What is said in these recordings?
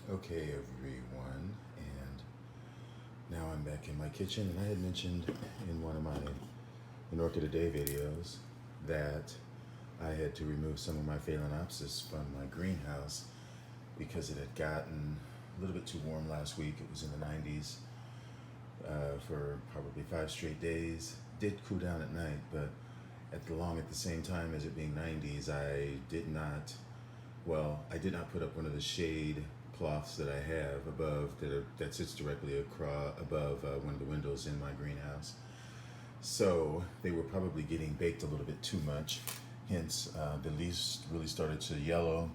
Okay, everyone, and now I'm back in my kitchen, and I had mentioned in one of my An Orchid a Day videos that I had to remove some of my Phalaenopsis from my greenhouse because it had gotten a little bit too warm last week. It was in the 90s for probably 5 straight days. Did cool down at night, but at the same time as it being 90s, I did not put up one of the shade cloths that I have above that sits directly above one of the windows in my greenhouse. So they were probably getting baked a little bit too much. Hence, the leaves really started to yellow.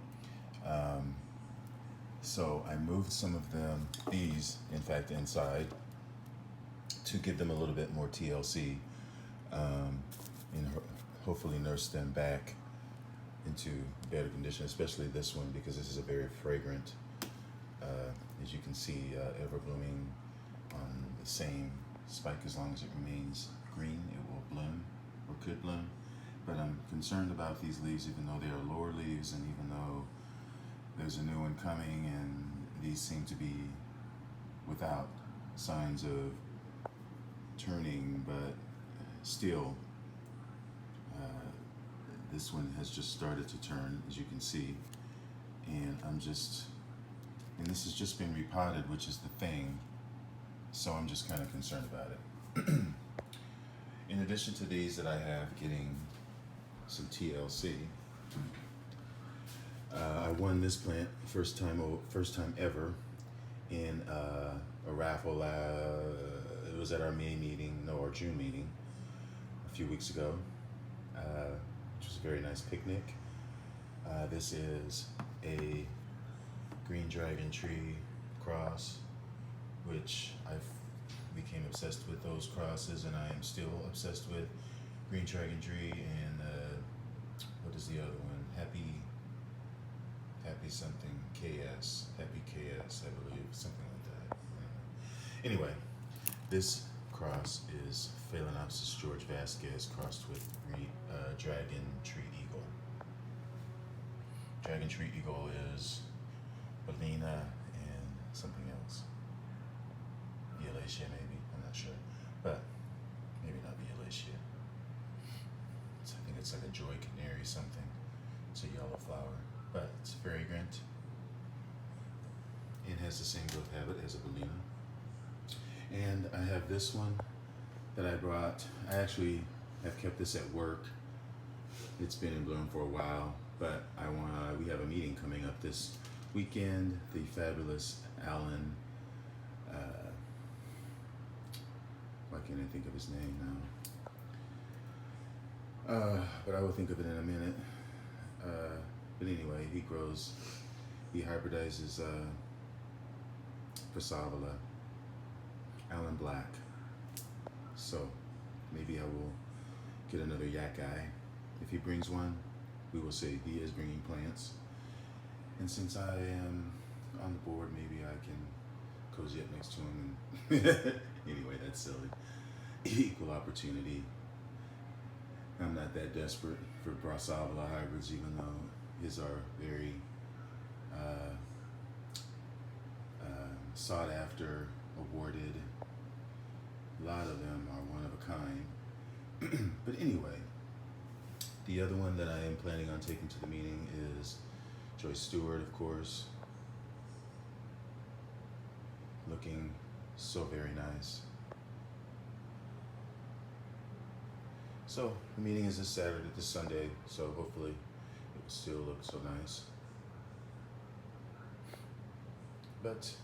So I moved some of these in fact, inside to give them a little bit more TLC and hopefully nurse them back into better condition, especially this one because this is a very fragrant, as you can see, ever blooming on the same spike. As long as it remains green, it will bloom or could bloom. But I'm concerned about these leaves, even though they are lower leaves and even though there's a new one coming, and these seem to be without signs of turning, but still this one has just started to turn, as you can see, and this has just been repotted, which is the thing, so I'm just kind of concerned about it. In addition to these that I have getting some TLC, I won this plant first time ever in a raffle. It was at our our June meeting a few weeks ago, which was a very nice picnic. This is a green dragon tree cross, which I became obsessed with those crosses, and I am still obsessed with green dragon tree and what is the other one? Happy something KS, Happy KS, I believe, something like that. Anyway, this cross is Phalaenopsis George Vasquez crossed with Dragon Tree Eagle. Dragon Tree Eagle is Belina and something else. Eplc maybe, I'm not sure, but maybe not Eplc. I think it's like a joy canary something. It's a yellow flower, but it's fragrant. It has the same growth habit as a Belina. And I have this one that I brought. I actually have kept this at work. It's been in bloom for a while, but we have a meeting coming up this weekend. The fabulous Alan, why can't I think of his name now? But I will think of it in a minute. But anyway, he hybridizes Passavola, Alan Black. So maybe I will get another yak guy. If he brings one, we will see. He is bringing plants. And since I am on the board, maybe I can cozy up next to him. And anyway, that's silly. Equal opportunity. I'm not that desperate for Passavola hybrids, even though his are very sought after, awarded. A lot of them are one of a kind. But anyway, the other one that I am planning on taking to the meeting is Joyce Stewart, of course. Looking so very nice. So the meeting is this Sunday, so hopefully it will still look so nice. But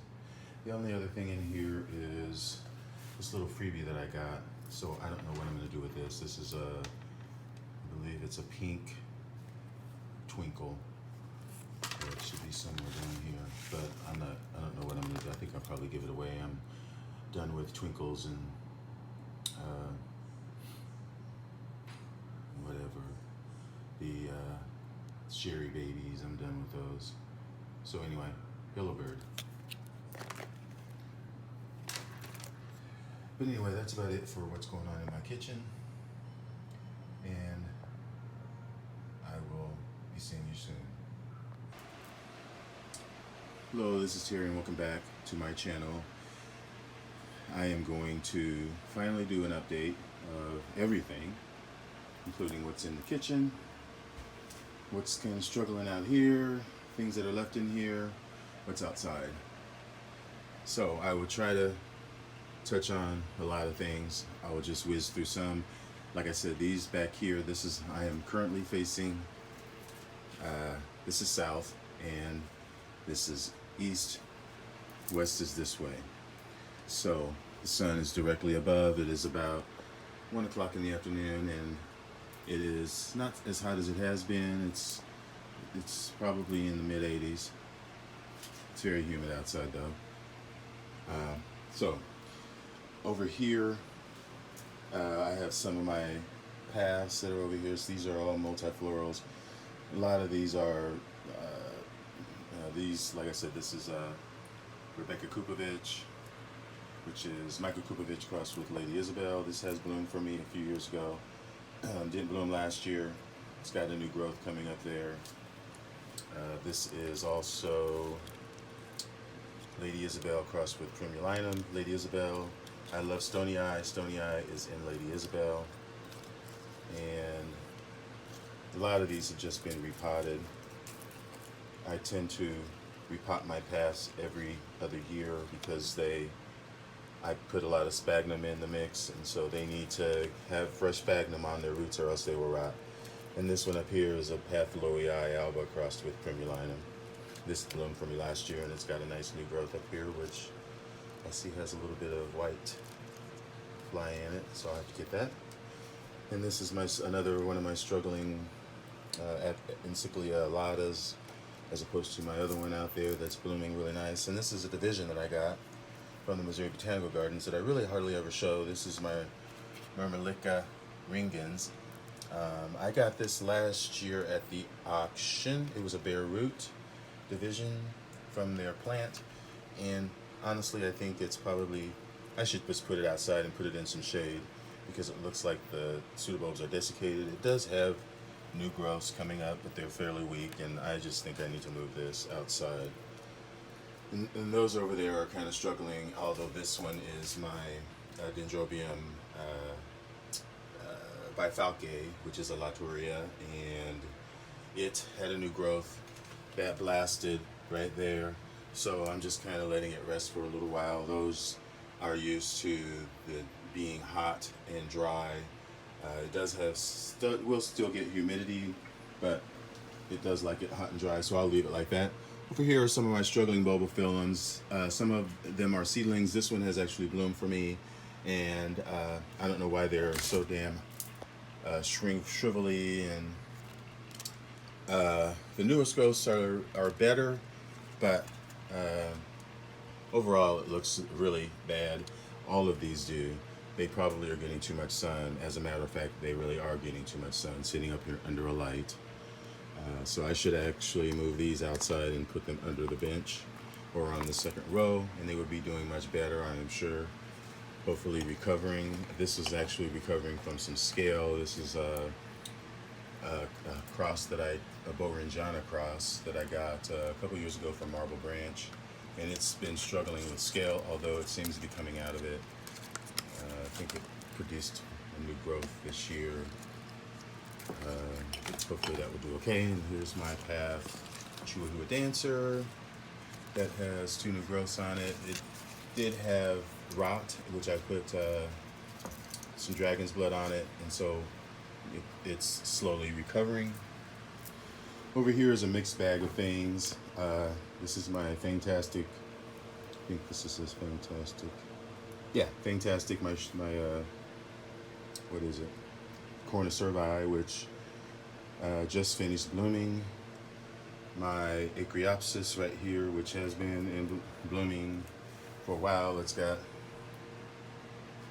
the only other thing in here is this little freebie that I got. So I don't know what I'm going to do with this. This is I believe it's a pink twinkle. It should be somewhere down here, but I don't know what I'm going to do. I think I'll probably give it away. I'm done with twinkles and whatever. The Sherry babies, I'm done with those. So anyway, Pillow Bird. But anyway, that's about it for what's going on in my kitchen. And I will be seeing you soon. Hello, this is Terry and welcome back to my channel. I am going to finally do an update of everything, including what's in the kitchen, what's kind of struggling out here, things that are left in here, what's outside. So I will try to touch on a lot of things. I will just whiz through some. Like I said, these back here, I am currently facing, this is south and this is east, west is this way. So the sun is directly above. It is about 1 o'clock in the afternoon and it is not as hot as it has been. It's probably in the mid 80s. It's very humid outside though. So over here, I have some of my paths that are over here. So these are all multiflorals. A lot of these are, like I said, this is Rebecca Kupovich, which is Michael Kupovich crossed with Lady Isabel. This has bloomed for me a few years ago. Didn't bloom last year. It's got a new growth coming up there. This is also Lady Isabel crossed with Tremulinum. Lady Isabel, I love Stony Eye. Stony Eye is in Lady Isabel. And a lot of these have just been repotted. I tend to repot my paths every other year because I put a lot of sphagnum in the mix, and so they need to have fresh sphagnum on their roots or else they will rot. And this one up here is a Patholoii alba crossed with Tremulinum. This bloomed for me last year and it's got a nice new growth up here, which I see has a little bit of white fly in it, so I have to get that. And this is another one of my struggling Encyclia Latas, as opposed to my other one out there that's blooming really nice. And this is a division that I got from the Missouri Botanical Gardens that I really hardly ever show. This is my Myrmelica ringens. I got this last year at the auction. It was a bare root division from their plant, and honestly I think it's probably, I should just put it outside and put it in some shade because it looks like the pseudobulbs are desiccated. It does have new growths coming up, but they're fairly weak, and I just think I need to move this outside. And those over there are kind of struggling, although this one is my Dendrobium bifalcae, which is a Laturia, and it had a new growth that blasted right there. So I'm just kind of letting it rest for a little while. Those are used to being hot and dry. It does have, will still get humidity, but it does like it hot and dry, so I'll leave it like that. Over here are some of my struggling bulbophyllums. Some of them are seedlings. This one has actually bloomed for me, and I don't know why they're so damn shrivelly, and the newest growths are better, but overall it looks really bad. All of these do. They probably are getting too much sun. As a matter of fact, they really are getting too much sun, sitting up here under a light. So I should actually move these outside and put them under the bench or on the second row, and they would be doing much better, I am sure. Hopefully recovering. This is actually recovering from some scale. This is a cross that a Borinjana cross that I got a couple years ago from Marble Branch, and it's been struggling with scale, although it seems to be coming out of it. I think it produced a new growth this year. Hopefully that will do okay. And here's my path, Chiu Hua Dancer, that has 2 new growths on it. It did have rot, which I put some dragon's blood on it, and so it's slowly recovering. Over here is a mixed bag of things. This is my Fangtastic, I think this is Fangtastic. Yeah, Fangtastic, my what is it? Cornus Cervi, which just finished blooming. My Acreopsis right here, which has been in blooming for a while. It's got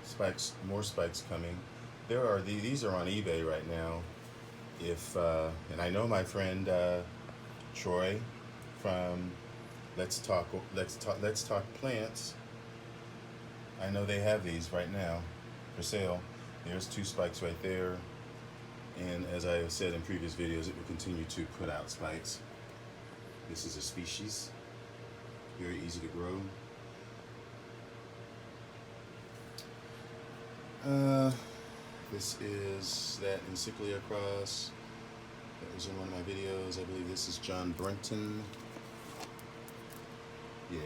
spikes, more spikes coming. There are these are on eBay right now. If and I know my friend Troy from Let's Talk Plants. I know they have these right now for sale. There's 2 spikes right there, and as I have said in previous videos, it will continue to put out spikes. This is a species. very easy to grow. This is that Encyclia cross that was in one of my videos. I believe this is John Brunton. Yeah.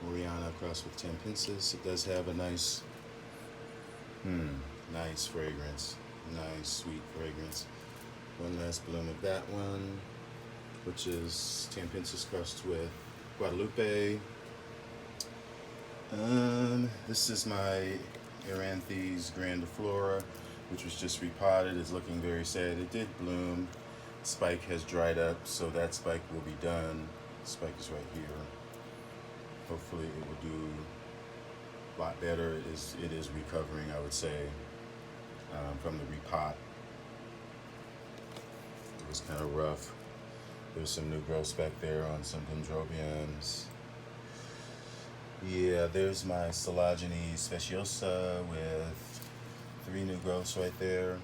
Moriana crossed with Tampensis. It does have a nice, nice fragrance. Nice, sweet fragrance. One last bloom of that one, which is Tampensis crossed with Guadalupe. This is my Eranthes Grandiflora, which was just repotted. It's looking very sad. It did bloom. Spike has dried up, so that spike will be done. Spike is right here. Hopefully it will do a lot better. It is recovering, I would say, from the repot. It was kind of rough. There's some new growths back there on some Dendrobiums. Yeah, there's my Silogeny Speciosa with 3 new growths right there.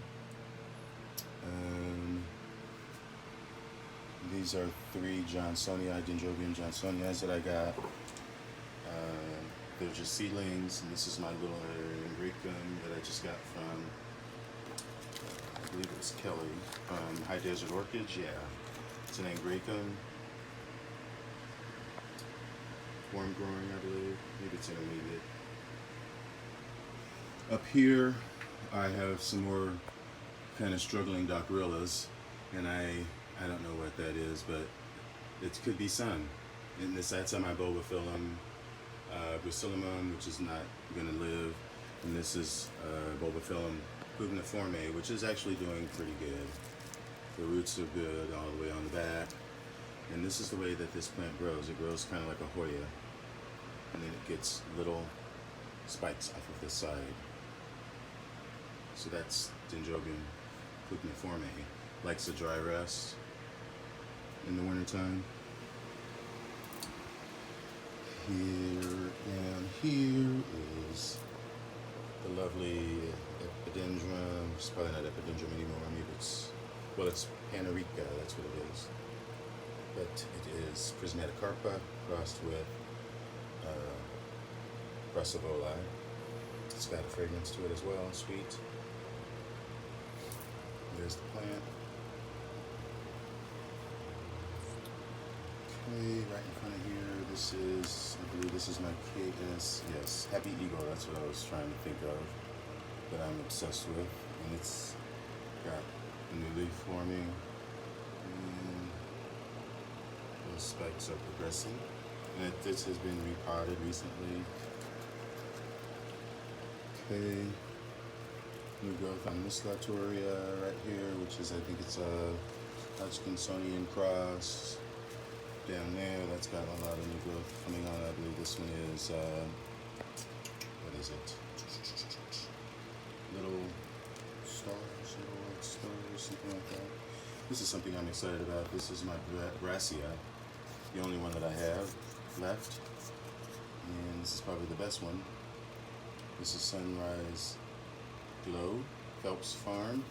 These are 3 Johnsonii, Dendrobium Johnsonii that I got. They're just seedlings, and this is my little Angraecum that I just got from, I believe it was Kelly, High Desert Orchids, yeah. It's an Angraecum. Worm growing, I believe. Maybe it's intermediate. Up here, I have some more kind of struggling Docrillas, and I don't know what that is, but it could be sun. And that's on my Bulbophyllum Brucillamum, which is not going to live. And this is Bulbophyllum Pugniforme, which is actually doing pretty good. The roots are good all the way on the back. And this is the way that this plant grows. It grows kind of like a Hoya. And then it gets little spikes off of the side. So that's Dendrobium Pugniforme. Likes a dry rest in the wintertime. Down here is the lovely Epidendrum. It's probably not Epidendrum anymore. Maybe it's Panarica, that's what it is. But it is Prismaticarpa crossed with Brassavola. It's got a fragrance to it as well, sweet. There's the plant. Okay, right in front of here, this is, I believe this is my KS, yes, Happy Eagle, that's what I was trying to think of, that I'm obsessed with. And it's got a new leaf forming, and those spikes are progressing. And this has been repotted recently. Okay, new growth on Miss Latoria right here, which is, I think it's a Hodgkinsonian cross. Down there, that's got a lot of new growth coming on. I believe this one is, what is it? Little stars, little white stars, something like that. This is something I'm excited about. This is my Brassia, the only one that I have left. And this is probably the best one. This is Sunrise Glow, Phelps Farm.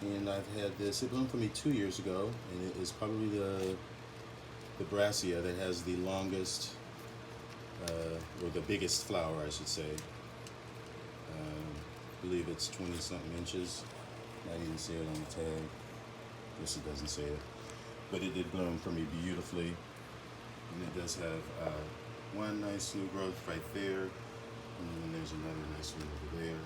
And I've had this, it bloomed for me 2 years ago, and it is probably the Brassia that has the longest, or the biggest flower, I should say. I believe it's 20-something inches. Not even see it on the tag. Guess it doesn't say it. But it did bloom for me beautifully. And it does have one nice new growth right there. And then there's another nice one over there.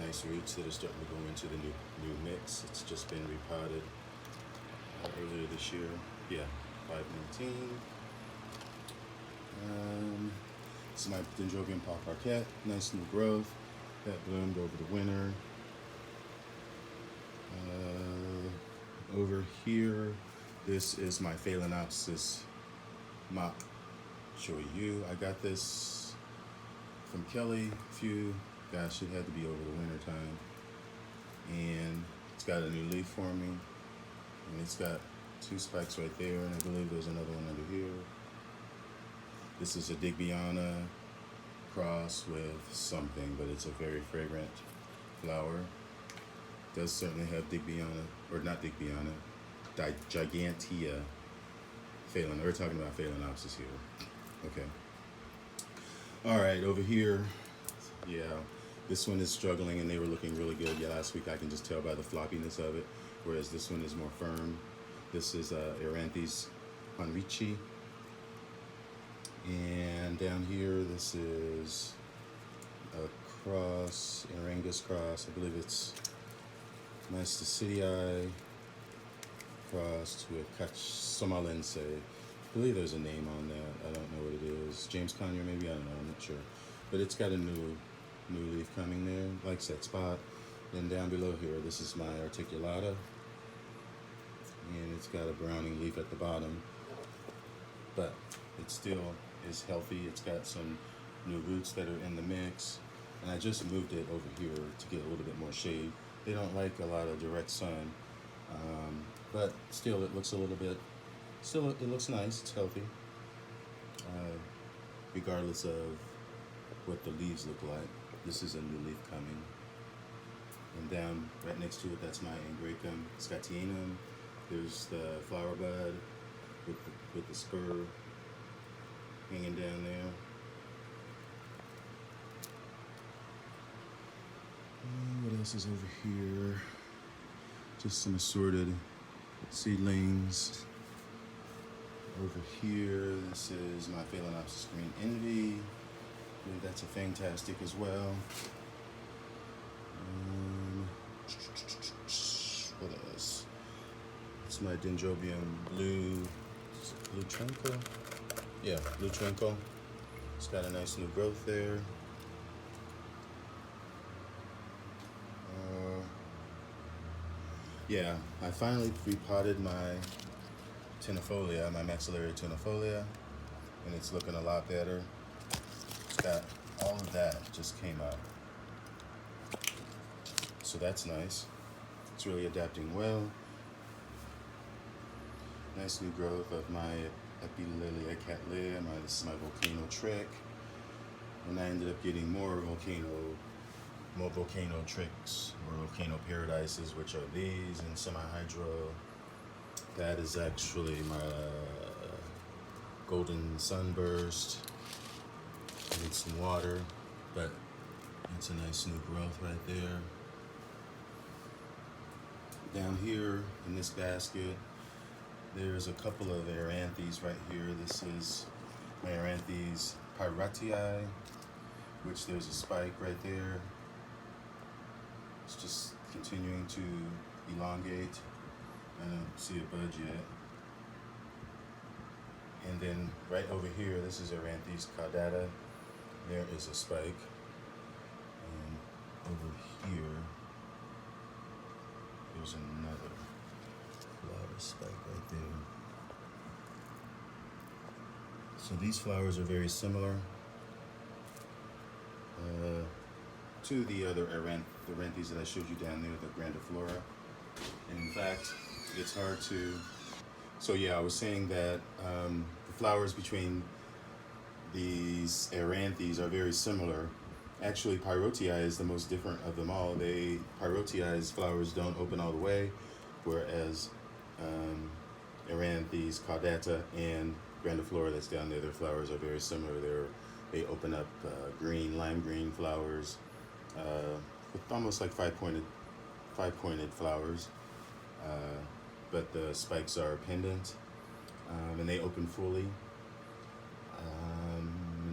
Nice roots that are starting to go into the new mix. It's just been repotted earlier this year. Yeah. 519. This is my Dendrobium Paul Parquette. Nice new growth that bloomed over the winter. Over here, this is my Phalaenopsis Mok Choi Yew. I got this from Kelly. Gosh, it had to be over the winter time. And it's got a new leaf forming, and it's got 2 spikes right there, and I believe there's another one under here. This is a Digbyana cross with something, but it's a very fragrant flower. It does certainly have Digbyana, or not Digbyana, Gigantea We're talking about Phalaenopsis here. Okay. All right, over here, yeah, this one is struggling, and they were looking really good. Yeah, last week I can just tell by the floppiness of it, whereas this one is more firm. This is Eranthes Henrici. And down here, this is a cross, Arangus cross. I believe it's Mysticidi crossed with Somalense. I believe there's a name on that. I don't know what it is. James Conyer, maybe? I don't know. I'm not sure. But it's got a new leaf coming there. Likes that spot. Then down below here, this is my Articulata. And it's got a browning leaf at the bottom. But it still is healthy. It's got some new roots that are in the mix. And I just moved it over here to get a little bit more shade. They don't like a lot of direct sun. But still, it looks a little bit, it looks nice. It's healthy. Regardless of what the leaves look like. This is a new leaf coming. And down right next to it, that's my Angraecum Scotianum. There's the flower bud with the spur hanging down there. What else is over here? Just some assorted seedlings. Over here, this is my Phalaenopsis Green Envy. I believe that's a Fangtastic as well. What else? It's my Dendrobium Blue Twinkle. Yeah, Blue Twinkle. It's got a nice new growth there. Yeah, I finally repotted my Tenifolia, my maxillary Tenifolia, and it's looking a lot better. It's got all of that just came up. So that's nice. It's really adapting well. Nice new growth of my Epilelia cattleya. This is my Volcano Trick. And I ended up getting more volcano tricks or volcano paradises, which are these in semi-hydro. That is actually my Golden Sunburst. I need some water, but it's a nice new growth right there. Down here in this basket, there's a couple of Eranthes right here. This is my Eranthes pyratii, which there's a spike right there. It's just continuing to elongate. I don't see a budge yet. And then right over here, this is Eranthes caudata. There is a spike. And over here, there's another flower spike right there. So these flowers are very similar to the other Eranthes that I showed you down there, the Grandiflora. And in fact, it's hard to, so yeah, I was saying that the flowers between these Eranthes are very similar. Actually, pyrotii is the most different of them all. Pyrotii's flowers don't open all the way, whereas Eranthes caudata and Grandiflora that's down there, their flowers are very similar. They open up lime green flowers with almost like five-pointed flowers, but the spikes are pendant, and they open fully.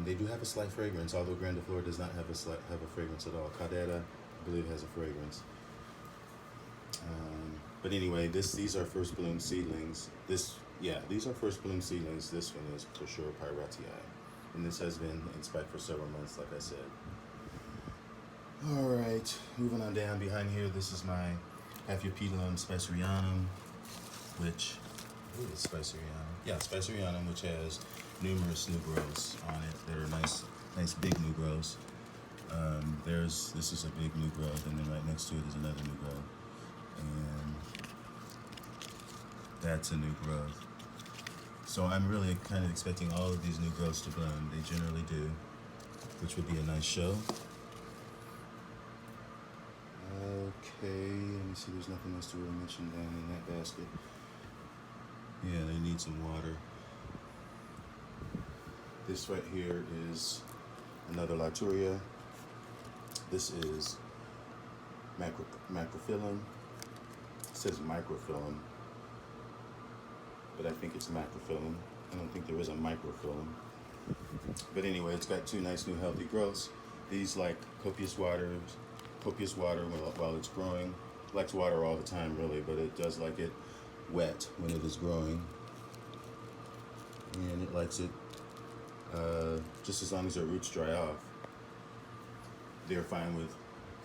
They do have a slight fragrance, although Grandiflora does not have a fragrance at all. Caudata, I believe, has a fragrance. But anyway, these are first bloom seedlings. These are first bloom seedlings. This one is for sure pyrotii, and this has been in spike for several months, like I said. All right, moving on down behind here. This is my Aphiopedilum spicerianum, which is spicerianum. Yeah, spicerianum, which has numerous new growths on it that are nice big new growths. This is a big new growth, and then right next to it is another new growth, and that's a new growth. So I'm really kind of expecting all of these new growths to bloom. They generally do, which would be a nice show. Okay, let me see. There's nothing else to really mention down in that basket. Yeah, they need some water. This right here is another Laturia. This is macrophyllum. It says microphyllum, but I think it's macrophyllum. I don't think there is a microphyllum. But anyway, it's got 2 nice new healthy growths. These like copious water while it's growing. It likes water all the time really, but it does like it wet when it is growing. And it likes it just as long as their roots dry off. They're fine with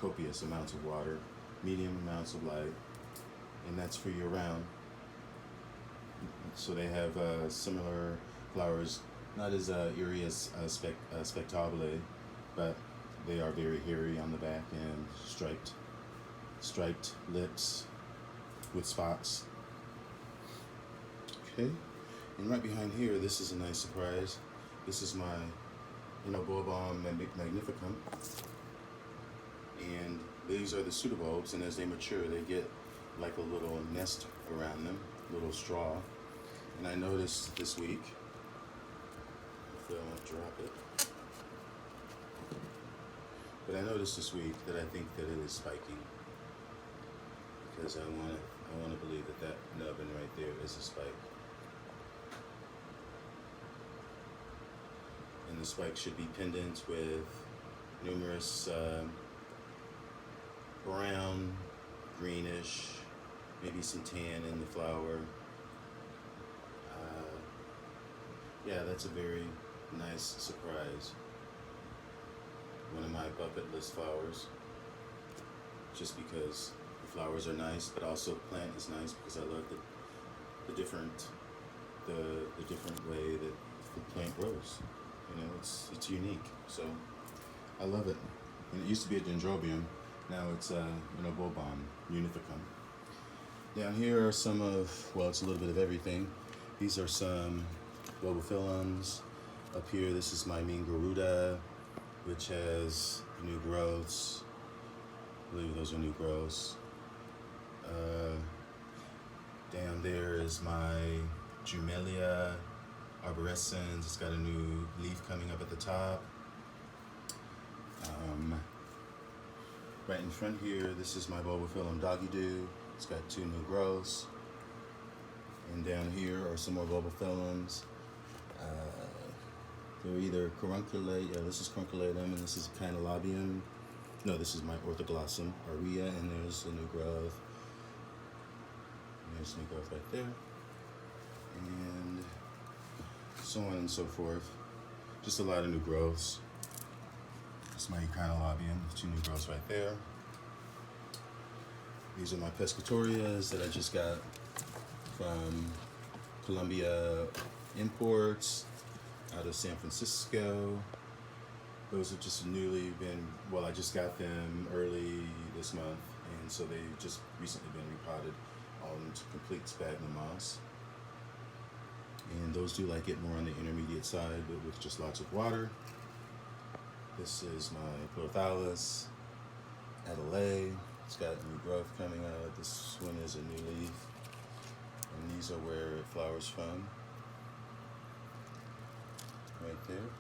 copious amounts of water, medium amounts of light, and that's for year round. So they have similar flowers, not as eerie as spectabile, but they are very hairy on the back and striped lips with spots. Okay, and right behind here, this is a nice surprise. This is my Bulbo Magnificum, and these are the pseudobulbs, and as they mature, they get like a little nest around them, little straw. And I noticed this week, hopefully I won't drop it, but I noticed this week that I think that it is spiking, because I want to believe that that nubbin right there is a spike. And the spike should be pendant with numerous brown, greenish, maybe some tan in the flower. Yeah, that's a very nice surprise. One of my bucket list flowers, just because the flowers are nice, but also the plant is nice because I love the different way that the plant grows. It's unique, so I love it. And it used to be a Dendrobium, now it's Bulbo Unificum. Down here are some of, well, it's a little bit of everything. These are some Bulbophyllums. Up here, this is my Mean Garuda, which has new growths. I believe those are new growths. Down there is my Jumelia arborescens. It's got a new leaf coming up at the top. Right in front here, this is my Bulbophyllum Doggy Doo. It's got 2 new growths. And down here are some more Bulbophyllums. They're either carunculate, yeah, this is carunculatum, and this is Caenolobium. No, this is my Orthoglossum aurea, and there's a new growth. And there's a new growth right there. And so on and so forth. Just a lot of new growths. This is my Caenolobium, 2 new growths right there. These are my Pescatorias that I just got from Columbia Imports out of San Francisco. Those have just newly been, well, I just got them early this month, and so they've just recently been repotted all into complete sphagnum moss. And those do like it more on the intermediate side, but with just lots of water. This is my Chlorothalus Adelaide. It's got new growth coming out. This one is a new leaf. And these are where it flowers from. Right there.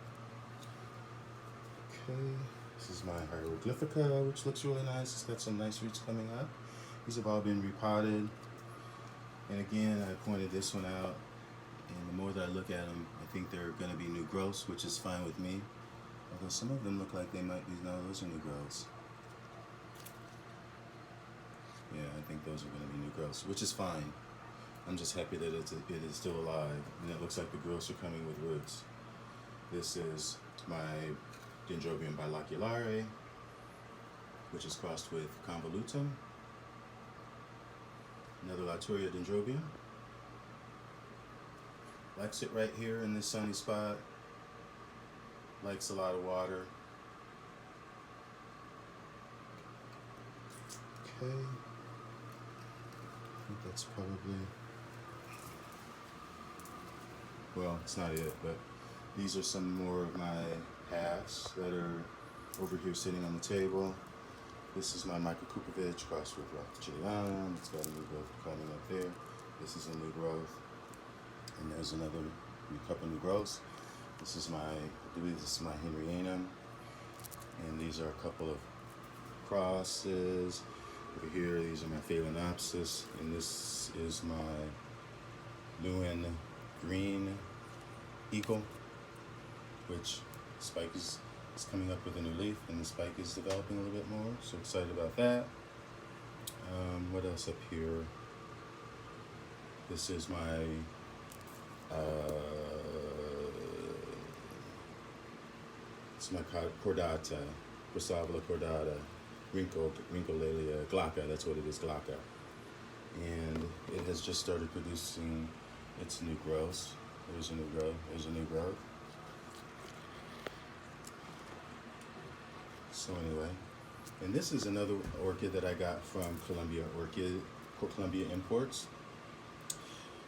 Okay. This is my Hieroglyphica, which looks really nice. It's got some nice roots coming up. These have all been repotted. And again, I pointed this one out. And the more that I look at them, I think they're going to be new growths, which is fine with me. Although some of them look like they might be, no, those are new growths. Yeah, I think those are going to be new growths, which is fine. I'm just happy that it is still alive, and it looks like the growths are coming with roots. This is my Dendrobium biloculare, which is crossed with Convolutum. Another Laturia Dendrobium. Likes it right here in this sunny spot. Likes a lot of water. Okay. I think that's probably, well, it's not it, but these are some more of my halves that are over here sitting on the table. This is my Microkupovich crossed with Rothschildianum. It's got a new growth coming up there. This is a new growth. And there's another couple new growths. This is I believe this is my Henrianum, and these are a couple of crosses. Over here, these are my Phalaenopsis, and this is my Lioulin Green Eagle, which spike is coming up with a new leaf, and the spike is developing a little bit more. So excited about that. What else up here? This is my it's my cordata, Graciola cordata, Wrinklelia glauca. That's what it is, glauca. And it has just started producing its new growths. There's a new growth. There's a new growth. So anyway, and this is another orchid that I got from Columbia Imports.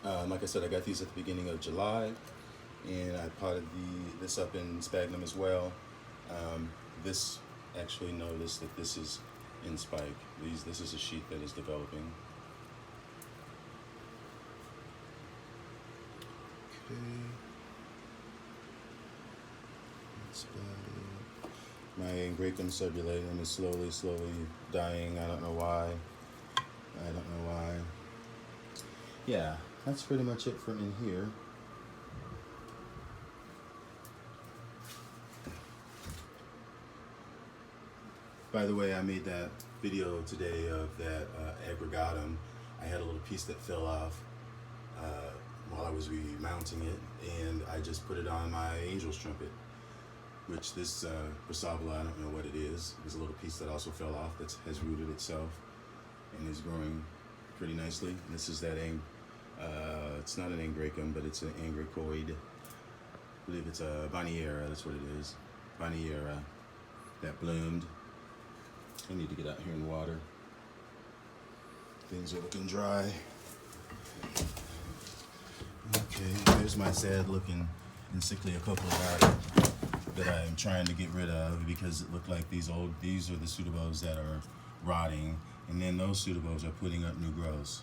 Like I said, I got these at the beginning of July, and I potted this up in sphagnum as well. This actually noticed that this is in spike. This is a sheath that is developing. Okay, that's about it. My Angraecum subulatum is slowly dying. I don't know why. Yeah, that's pretty much it for in here. By the way, I made that video today of that aggregatum. I had a little piece that fell off while I was remounting it, and I just put it on my angel's trumpet, which this Graciola, I don't know what it is. There's a little piece that also fell off that has rooted itself and is growing pretty nicely. And this is that, it's not an Angraecum, but it's an Angraecoid. I believe it's a Boniera, that's what it is. Boniera that bloomed. I need to get out here in the water. Things are looking dry. Okay, there's my sad looking Encyclia Coculata that I'm trying to get rid of because it looked like these are the pseudobulbs that are rotting, and then those pseudobulbs are putting up new growths.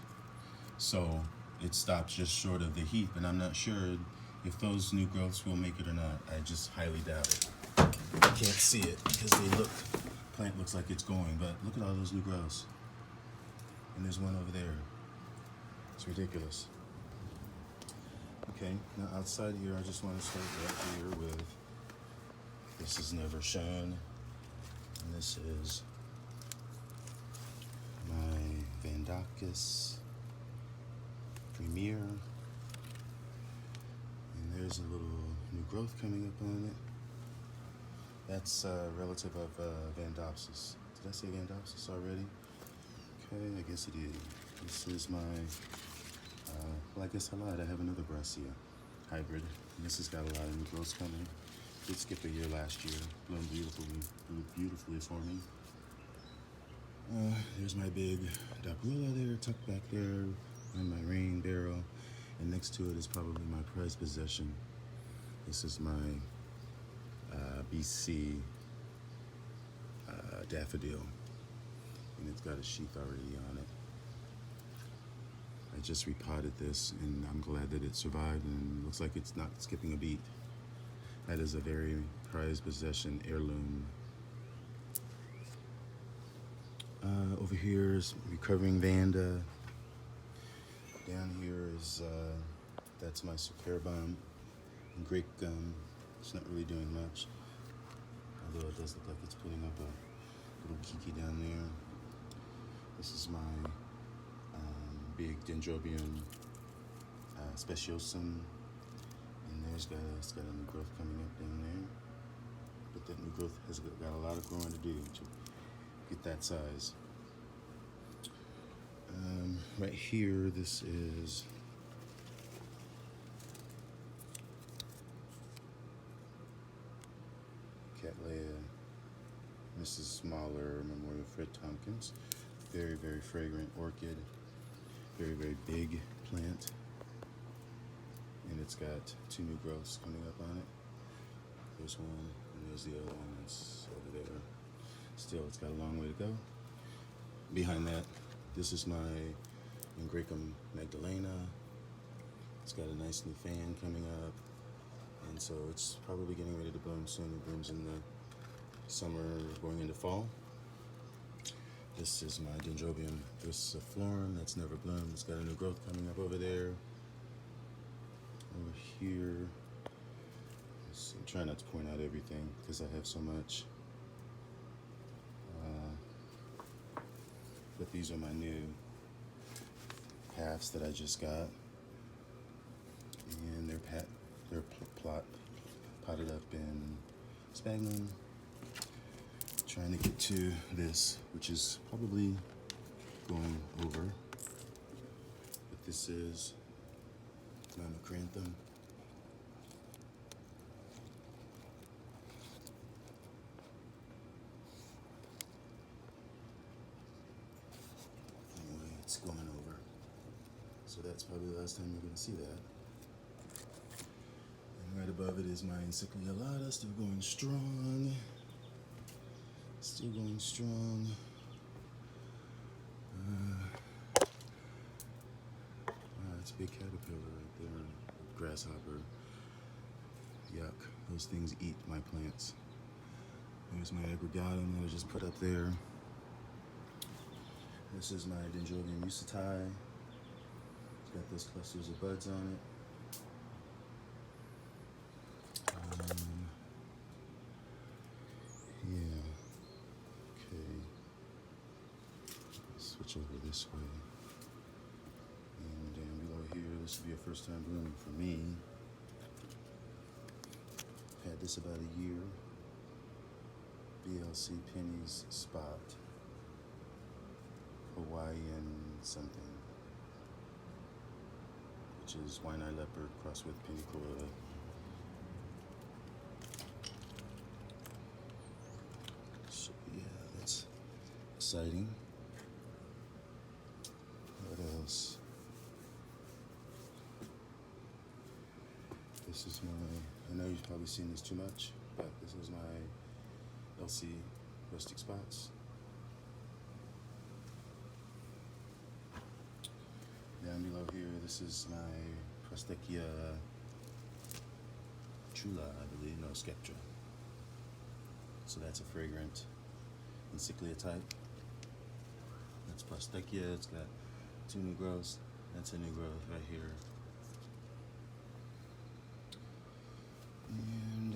So it stops just short of the heat, but I'm not sure if those new growths will make it or not. I just highly doubt it. I can't see it because plant looks like it's going, but look at all those new growths. And there's one over there. It's ridiculous. Okay, now outside here, I just want to start right here with, this is never shown, and this is my Vandachis Premier, and there's a little new growth coming up on it. That's a relative of Vandopsis. Did I say Vandopsis already? Okay, I guess it is. This is my, well, I guess I lied. I have another Brassia hybrid. And this has got a lot of new growths coming. Did skip a year last year. Bloomed beautifully for me. There's my big Dabrilla there, tucked back there, and my rain barrel. And next to it is probably my prized possession. This is my BC daffodil, and it's got a sheath already on it. I just repotted this, and I'm glad that it survived, and it looks like it's not skipping a beat. That is a very prized possession heirloom. Over here is recovering Vanda. Down here is that's my Superbum and Great Gum. It's not really doing much, although it does look like it's putting up a little kiki down there. This is my big Dendrobium Speciosum, and it's got a new growth coming up down there. But that new growth has got a lot of growing to do to get that size. Right here, this is Cattleya Mrs. Mahler Mem Fred Thompkins. Very, very fragrant orchid. Very, very big plant. And it's got two new growths coming up on it. There's one, and there's the other one that's over there. Still, it's got a long way to go. Behind that, this is my Angraecum Magdalena. It's got a nice new fan coming up. on, so it's probably getting ready to bloom soon. It blooms in the summer, going into fall. This is my Dendrobium Florin that's never bloomed. It's got a new growth coming up over there. Over here. I'm trying not to point out everything because I have so much. But these are my new halves that I just got, and they're potted up in sphagnum. Trying to get to this, which is probably going over, but this is my macranthum. Anyway, it's going over, so that's probably the last time you're going to see that. And right above it is my Encyclia Lotta, still going strong. Still going strong. It's a big caterpillar right there. Grasshopper. Yuck. Those things eat my plants. There's my aggregatum that I just put up there. This is my Dendrobium Usati. It's got those clusters of buds on it. Switch over this way. And down below here, this will be a first time bloom for me. Had this about a year. Blc Penny's Spot. Hawaiian something. Which is Wine-Eye Leopard crossed with Penny Corella. So yeah, that's exciting. What else? This is my, I know you've probably seen this too much, but this is my LC Rustic Spots. Down below here, this is my Prostechia Chula, I believe, no, Skeptra. So that's a fragrant Encyclia type. That's Prostechia, it's got 2 new growths. That's a new growth right here. And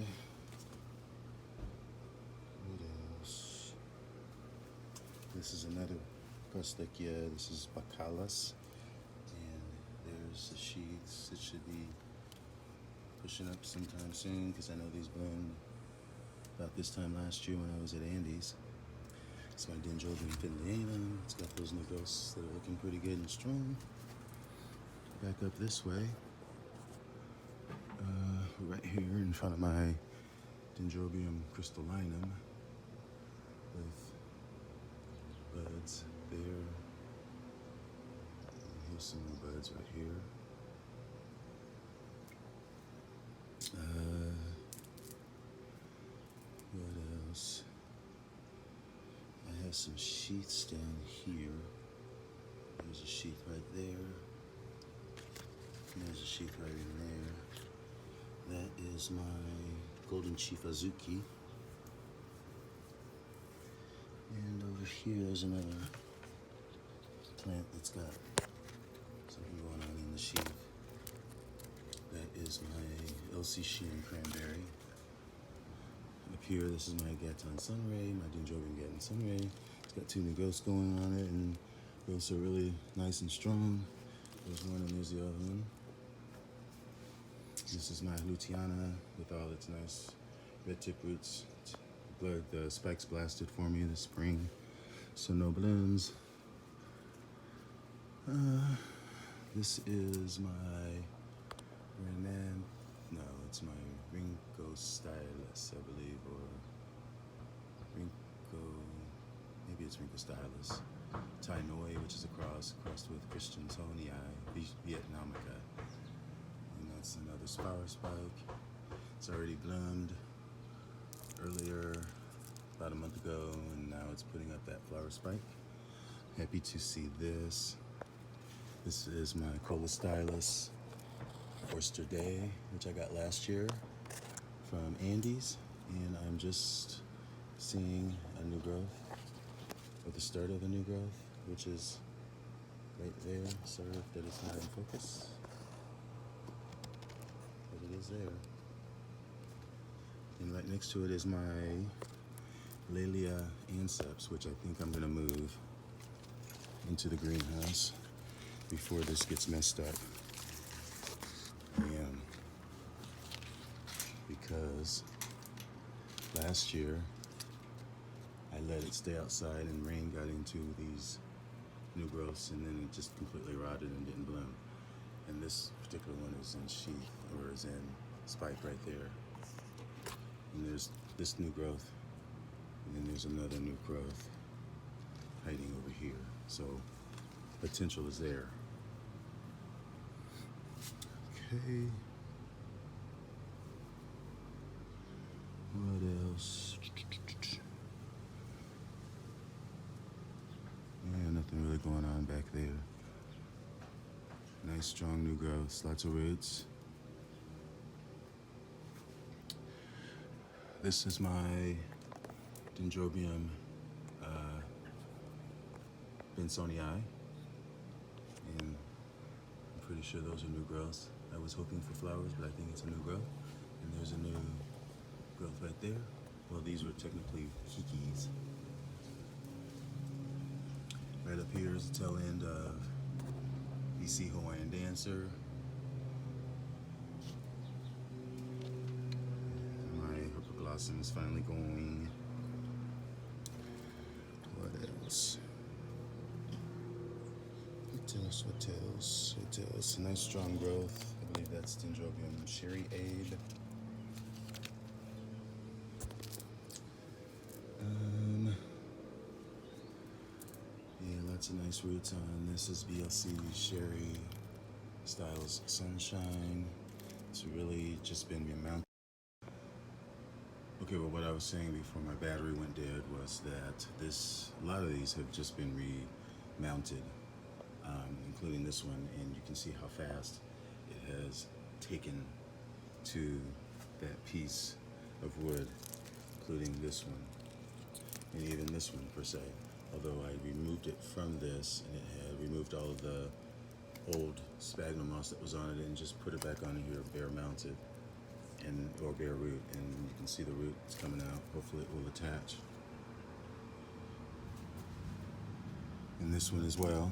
what else? This is another Prostechia. This is Bacalas. And there's the sheaths. It should be pushing up sometime soon because I know these bloomed about this time last year when I was at Andy's. It's my Dendrobium Phalaenopsis. It's got those new growths that are looking pretty good and strong. Back up this way. Right here in front of my Dendrobium crystallinum with buds there. And here's some new buds right here. What else? I have some sheaths down here. There's a sheath right there. And there's a sheath right in there. That is my Golden Chief Azuki. And over here is another plant that's got something going on in the sheath. That is my LC Sheehan Cranberry. Up here, this is my Gatton Sunray, my Dendrobium Gatton Sunray. It's got 2 new growths going on it, and growths are really nice and strong. There's one and there's the other one. This is my Luteana with all its nice red tip roots. The spikes blasted for me this spring, so no blooms. This is my it's my Ringo Stylus, I believe, or maybe it's Ringo Stylus. Tainoi, which is crossed with Christian Tonii Vietnamica. And that's another flower spike. It's already bloomed earlier, about a month ago, and now it's putting up that flower spike. Happy to see this. This is my Cola Stylus Oyster Day, which I got last year. from Andes, and I'm just seeing a new growth, or the start of a new growth, which is right there. Sorry if that is not in focus, but it is there. And right next to it is my Laelia anceps, which I think I'm going to move into the greenhouse before this gets messed up. Because last year I let it stay outside and rain got into these new growths, and then it just completely rotted and didn't bloom. And this particular one is in sheath, or is in spike right there. And there's this new growth, and then there's another new growth hiding over here. So potential is there. Okay. What else? Yeah, nothing really going on back there. Nice strong new growths, lots of roots. This is my Dendrobium Bensonii, and I'm pretty sure those are new growths. I was hoping for flowers, but I think it's a new growth. And there's a new growth right there. Well, these were technically kikis. Right up here is the tail end of BC Hawaiian Dancer. My Herpoglossum is finally going. What else? What else? A nice strong growth. I believe that's Dendrobium Sherry Abe. Lots of nice roots on. This is Blc Sherry Styles Sunshine. It's really just been remounted. Okay, well, what I was saying before my battery went dead was that a lot of these have just been remounted, including this one, and you can see how fast it has taken to that piece of wood, including this one, and even this one per se. Although I removed it from this, and it had removed all of the old sphagnum moss that was on it and just put it back on here bare mounted, or bare root, and you can see the roots coming out. Hopefully it will attach. And this one as well.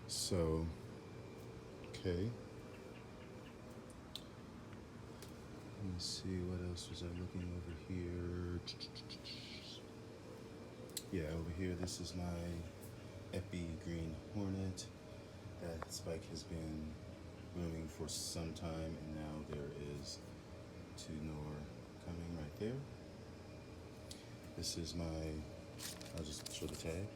So, okay. Let me see, what else was I looking over here? Yeah, over here, this is my Epi Green Hornet. That spike has been blooming for some time, and now there is two more coming right there. This is my, I'll just show the tag.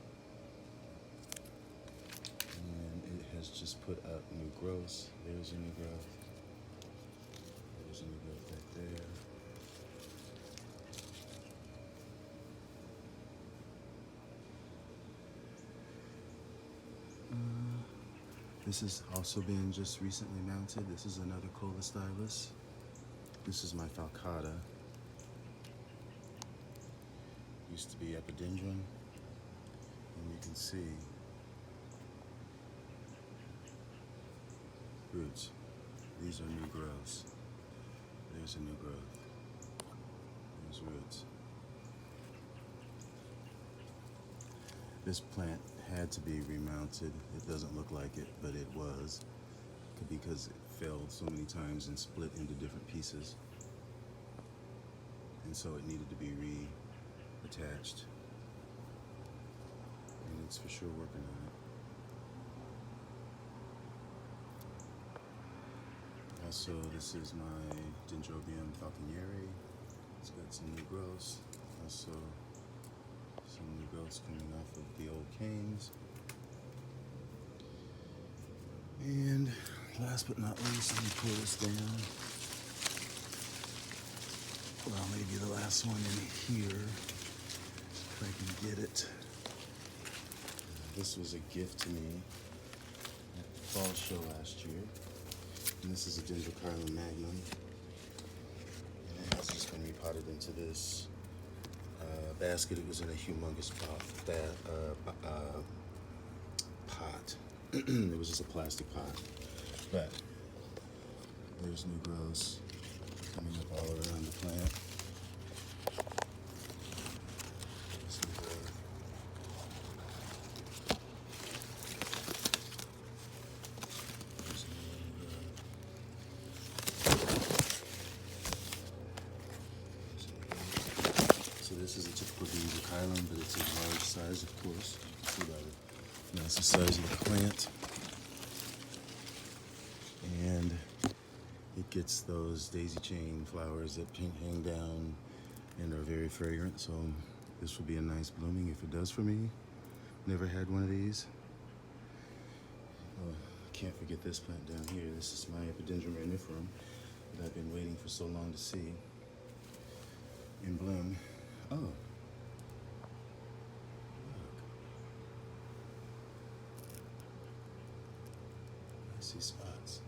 And it has just put up new growths. There's a new growth. There's a new growth right there. This has also been just recently mounted. This is another Cola Stylus. This is my Falcata. Used to be Epidendrum. And you can see roots. These are new growths. There's a new growth. There's roots. This plant had to be remounted. It doesn't look like it, but it was, because it fell so many times and split into different pieces. And so it needed to be reattached. And it's for sure working on it. Also, this is my Dendrobium falconeri. It's got some new growths. Also, some new growths coming off of the old canes. And last but not least, let me pull this down. Well, maybe the last one in here, if I can get it. This was a gift to me at the fall show last year. And this is a Dendrocarlin Magnum. And it has just been repotted into this basket. It was in a humongous pot. It was just a plastic pot. But there's new growths coming up all around the plant. So this is a typical Dendrocarlin, but it's a large size, of course. You can see by the massive size of the plant. And it gets those daisy chain flowers that hang down and are very fragrant. So this will be a nice blooming if it does for me. Never had one of these. Oh, I can't forget this plant down here. This is my Epidendrum reniferum that I've been waiting for so long to see in bloom. Oh. Look. I see spots.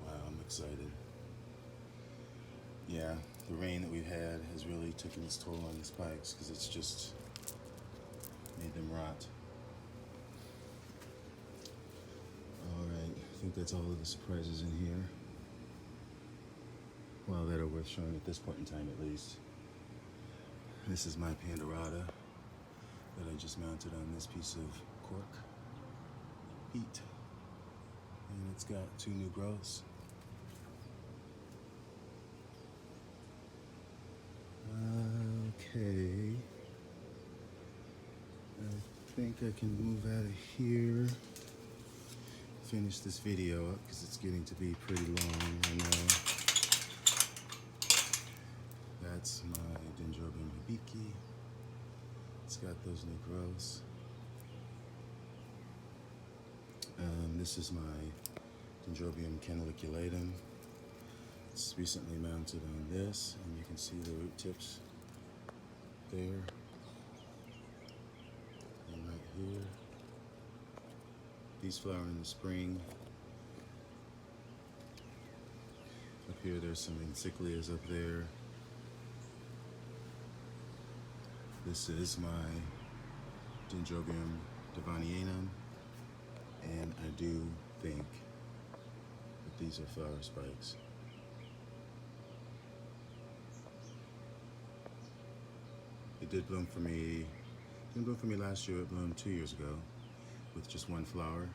Wow, I'm excited. Yeah, the rain that we've had has really taken its toll on the spikes because it's just made them rot. Alright, I think that's all of the surprises in here. Well, that are worth showing at this point in time at least. This is my Pandorata that I just mounted on this piece of cork peat. And it's got 2 new growths. Okay. I think I can move out of here. Finish this video up because it's getting to be pretty long, I know. That's my Dendrobium hibiki. It's got those new growths. This is my Dendrobium caneliculatum. It's recently mounted on this, and you can see the root tips there and right here. These flower in the spring. Up here there's some encyclias up there. This is my Dendrobium devonianum, and I do think that these are flower spikes. It did bloom for me. It didn't bloom for me last year. It bloomed 2 years ago with just 1 flower.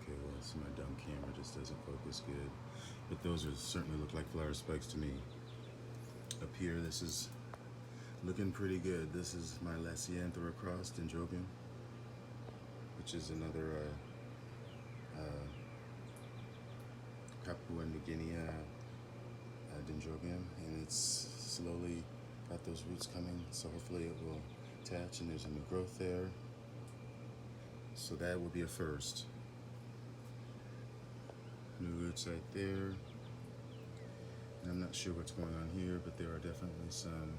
Okay, well, so my dumb camera just doesn't focus good. But those are certainly look like flower spikes to me. Up here, this is looking pretty good. This is my Lasianthera cross Dendrobium, which is another Papua New Guinea Dendrobium, and it's slowly got those roots coming, so hopefully it will attach, and there's a new growth there. So that will be a first. New roots right there. And I'm not sure what's going on here, but there are definitely some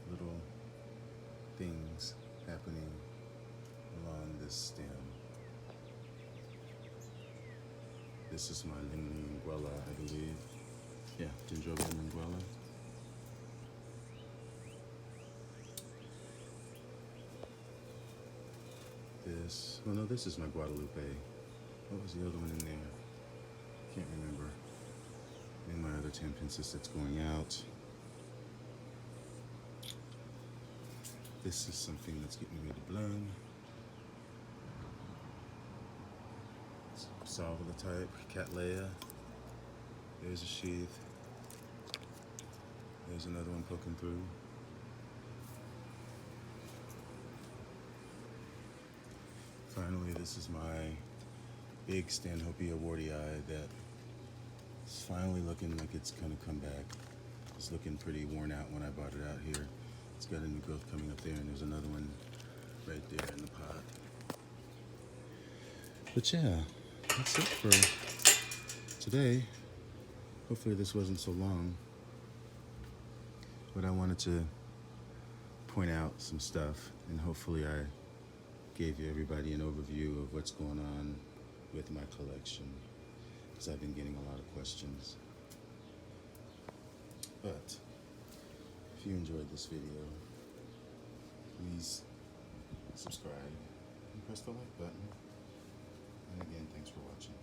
little things happening along this stem. This is my linguella, I believe. Yeah, Dendrobium linguella. This, oh no, this is my Guadalupe. What was the other one in there? Can't remember. And my other Tampensis that's going out. This is something that's getting ready to bloom. Salvula type, Cattleya. There's a sheath. There's another one poking through. Finally, this is my big Stanhopea Wardii that is finally looking like it's gonna come back. It's looking pretty worn out when I brought it out here. It's got a new growth coming up there, and there's another one right there in the pot. But yeah, that's it for today. Hopefully this wasn't so long. but I wanted to point out some stuff, and hopefully I gave everybody an overview of what's going on with my collection, because I've been getting a lot of questions. But if you enjoyed this video, please subscribe and press the like button. And again, thanks for watching.